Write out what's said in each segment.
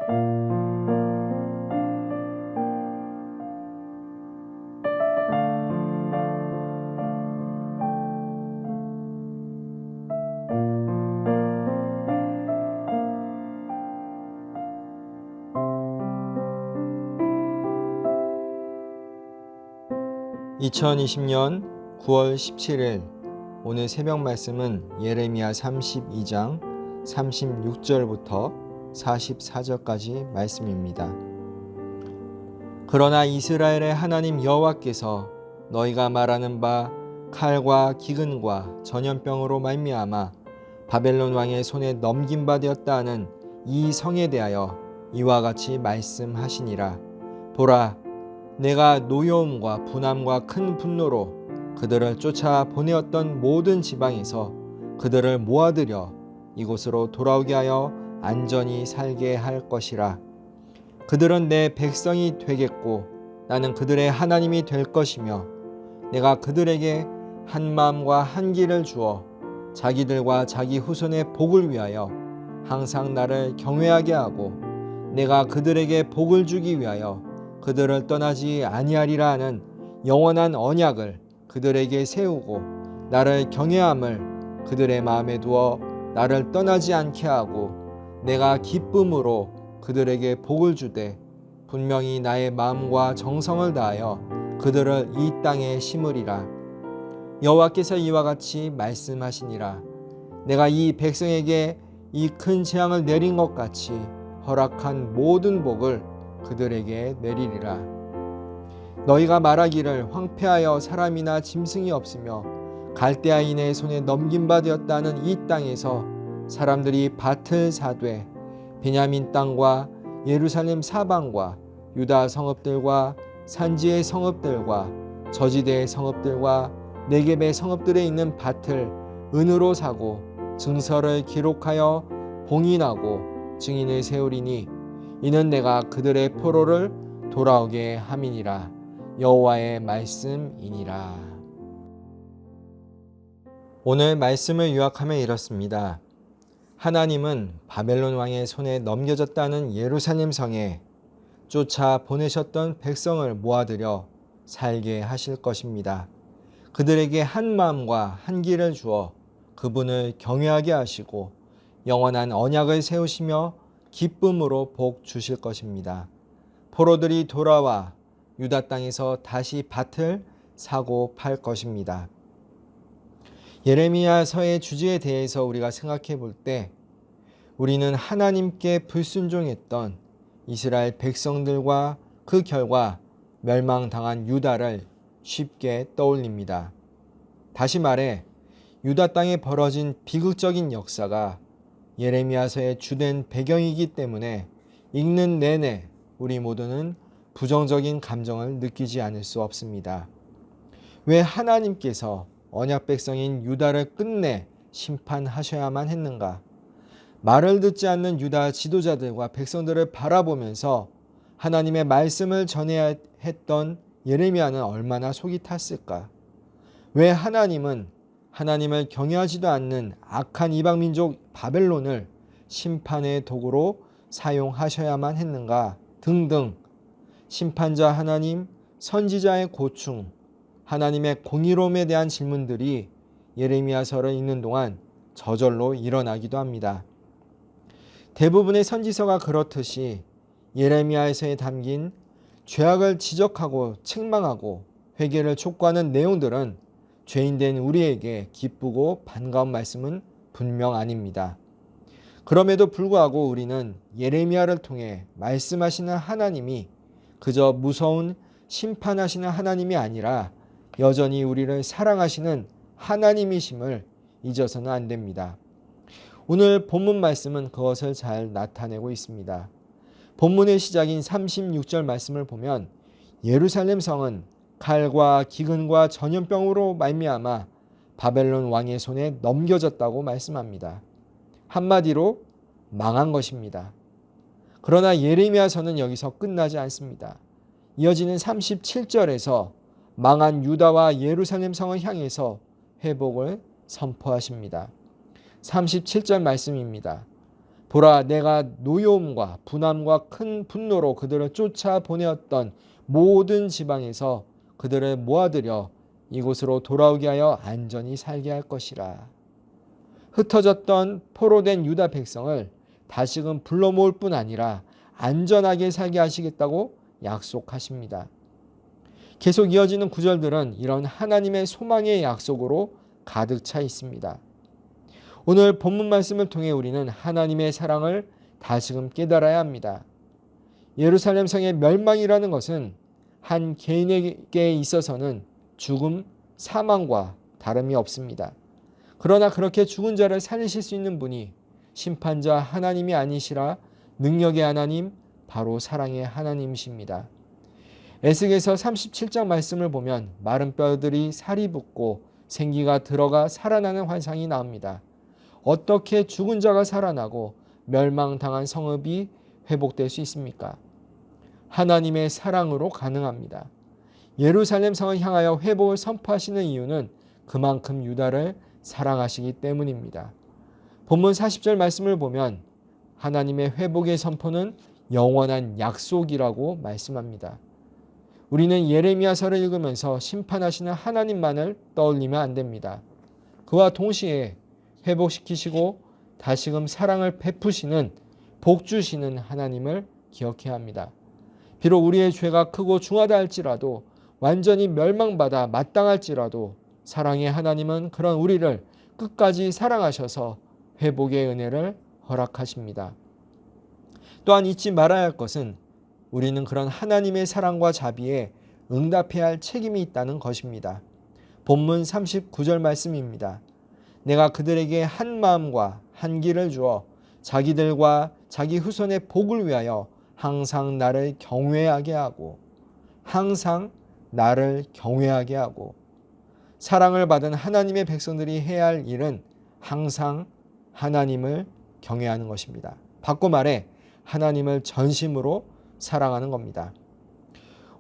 (2020년 9월 17일) 오늘 새벽 말씀은 예레미야 32장 36절부터 44절까지 말씀입니다. 그러나 이스라엘의 하나님 여호와께서 너희가 말하는 바 칼과 기근과 전염병으로 말미암아 바벨론 왕의 손에 넘긴 바 되었다 하는 이 성에 대하여 이와 같이 말씀하시니라. 보라, 내가 노여움과 분함과 큰 분노로 그들을 쫓아 보내었던 모든 지방에서 그들을 모아들여 이곳으로 돌아오게 하여 안전히 살게 할 것이라. 그들은 내 백성이 되겠고 나는 그들의 하나님이 될 것이며 내가 그들에게 한 마음과 한 길을 주어 자기들과 자기 후손의 복을 위하여 항상 나를 경외하게 하고 내가 그들에게 복을 주기 위하여 그들을 떠나지 아니하리라 하는 영원한 언약을 그들에게 세우고 나를 경외함을 그들의 마음에 두어 나를 떠나지 않게 하고 내가 기쁨으로 그들에게 복을 주되 분명히 나의 마음과 정성을 다하여 그들을 이 땅에 심으리라. 여호와께서 이와 같이 말씀하시니라. 내가 이 백성에게 이 큰 재앙을 내린 것 같이 허락한 모든 복을 그들에게 내리리라. 너희가 말하기를 황폐하여 사람이나 짐승이 없으며 갈대아인의 손에 넘긴 바 되었다는 이 땅에서 사람들이 밭을 사되 베냐민 땅과 예루살렘 사방과 유다 성읍들과 산지의 성읍들과 저지대의 성읍들과 네겝의 성읍들에 있는 밭을 은으로 사고 증서를 기록하여 봉인하고 증인을 세우리니 이는 내가 그들의 포로를 돌아오게 함이니라. 여호와의 말씀이니라. 오늘 말씀을 요약하면 이렇습니다. 하나님은 바벨론 왕의 손에 넘겨졌다는 예루살렘 성에 쫓아 보내셨던 백성을 모아들여 살게 하실 것입니다. 그들에게 한 마음과 한 길을 주어 그분을 경외하게 하시고 영원한 언약을 세우시며 기쁨으로 복 주실 것입니다. 포로들이 돌아와 유다 땅에서 다시 밭을 사고 팔 것입니다. 예레미야서의 주제에 대해서 우리가 생각해 볼 때 우리는 하나님께 불순종했던 이스라엘 백성들과 그 결과 멸망당한 유다를 쉽게 떠올립니다. 다시 말해 유다 땅에 벌어진 비극적인 역사가 예레미야서의 주된 배경이기 때문에 읽는 내내 우리 모두는 부정적인 감정을 느끼지 않을 수 없습니다. 왜 하나님께서 언약 백성인 유다를 끝내 심판하셔야만 했는가? 말을 듣지 않는 유다 지도자들과 백성들을 바라보면서 하나님의 말씀을 전해야 했던 예레미야는 얼마나 속이 탔을까? 왜 하나님은 하나님을 경외하지도 않는 악한 이방민족 바벨론을 심판의 도구로 사용하셔야만 했는가 등등 심판자 하나님, 선지자의 고충, 하나님의 공의로움에 대한 질문들이 예레미야서를 읽는 동안 저절로 일어나기도 합니다. 대부분의 선지서가 그렇듯이 예레미야서에 담긴 죄악을 지적하고 책망하고 회개를 촉구하는 내용들은 죄인된 우리에게 기쁘고 반가운 말씀은 분명 아닙니다. 그럼에도 불구하고 우리는 예레미야를 통해 말씀하시는 하나님이 그저 무서운 심판하시는 하나님이 아니라 여전히 우리를 사랑하시는 하나님이심을 잊어서는 안 됩니다. 오늘 본문 말씀은 그것을 잘 나타내고 있습니다. 본문의 시작인 36절 말씀을 보면 예루살렘 성은 칼과 기근과 전염병으로 말미암아 바벨론 왕의 손에 넘겨졌다고 말씀합니다. 한마디로 망한 것입니다. 그러나 예레미야서는 여기서 끝나지 않습니다. 이어지는 37절에서 망한 유다와 예루살렘 성을 향해서 회복을 선포하십니다. 37절 말씀입니다. 보라, 내가 노여움과 분함과 큰 분노로 그들을 쫓아 보내었던 모든 지방에서 그들을 모아들여 이곳으로 돌아오게 하여 안전히 살게 할 것이라. 흩어졌던 포로된 유다 백성을 다시금 불러 모을 뿐 아니라 안전하게 살게 하시겠다고 약속하십니다. 계속 이어지는 구절들은 이런 하나님의 소망의 약속으로 가득 차 있습니다. 오늘 본문 말씀을 통해 우리는 하나님의 사랑을 다시금 깨달아야 합니다. 예루살렘 성의 멸망이라는 것은 한 개인에게 있어서는 죽음, 사망과 다름이 없습니다. 그러나 그렇게 죽은 자를 살리실 수 있는 분이 심판자 하나님이 아니시라 능력의 하나님, 바로 사랑의 하나님이십니다. 에스겔서 37장 말씀을 보면 마른 뼈들이 살이 붙고 생기가 들어가 살아나는 환상이 나옵니다. 어떻게 죽은 자가 살아나고 멸망당한 성읍이 회복될 수 있습니까? 하나님의 사랑으로 가능합니다. 예루살렘 성을 향하여 회복을 선포하시는 이유는 그만큼 유다를 사랑하시기 때문입니다. 본문 40절 말씀을 보면 하나님의 회복의 선포는 영원한 약속이라고 말씀합니다. 우리는 예레미야서를 읽으면서 심판하시는 하나님만을 떠올리면 안 됩니다. 그와 동시에 회복시키시고 다시금 사랑을 베푸시는 복 주시는 하나님을 기억해야 합니다. 비록 우리의 죄가 크고 중하다 할지라도 완전히 멸망받아 마땅할지라도 사랑의 하나님은 그런 우리를 끝까지 사랑하셔서 회복의 은혜를 허락하십니다. 또한 잊지 말아야 할 것은 우리는 그런 하나님의 사랑과 자비에 응답해야 할 책임이 있다는 것입니다. 본문 39절 말씀입니다. 내가 그들에게 한 마음과 한 길을 주어 자기들과 자기 후손의 복을 위하여 항상 나를 경외하게 하고 항상 나를 경외하게 하고 사랑을 받은 하나님의 백성들이 해야 할 일은 항상 하나님을 경외하는 것입니다. 바꿔 말해 하나님을 전심으로 사랑하는 겁니다.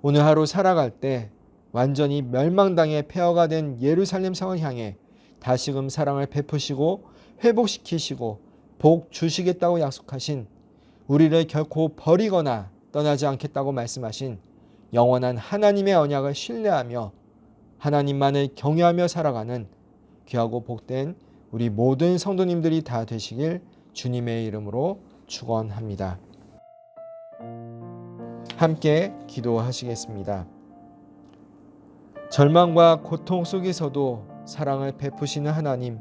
오늘 하루 살아갈 때 완전히 멸망당해 폐허가 된 예루살렘 성을 향해 다시금 사랑을 베푸시고 회복시키시고 복 주시겠다고 약속하신 우리를 결코 버리거나 떠나지 않겠다고 말씀하신 영원한 하나님의 언약을 신뢰하며 하나님만을 경외하며 살아가는 귀하고 복된 우리 모든 성도님들이 다 되시길 주님의 이름으로 축원합니다. 함께 기도하시겠습니다. 절망과 고통 속에서도 사랑을 베푸시는 하나님,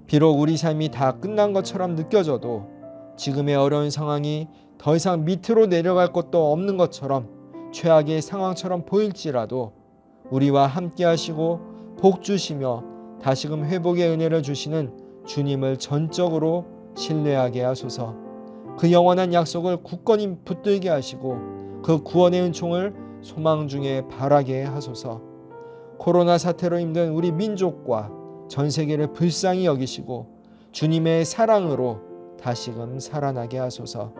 비록 우리 삶이 다 끝난 것처럼 느껴져도 지금의 어려운 상황이 더 이상 밑으로 내려갈 것도 없는 것처럼 최악의 상황처럼 보일지라도 우리와 함께 하시고 복 주시며 다시금 회복의 은혜를 주시는 주님을 전적으로 신뢰하게 하소서. 그 영원한 약속을 굳건히 붙들게 하시고 그 구원의 은총을 소망 중에 바라게 하소서. 코로나 사태로 힘든 우리 민족과 전 세계를 불쌍히 여기시고 주님의 사랑으로 다시금 살아나게 하소서.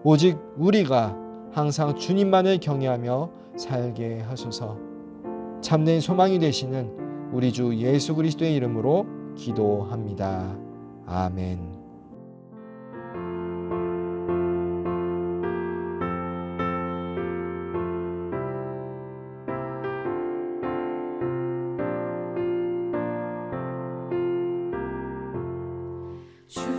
오직 우리가 항상 주님만을 경외하며 살게 하소서. 참된 소망이 되시는 우리 주 예수 그리스도의 이름으로 기도합니다. 아멘. 주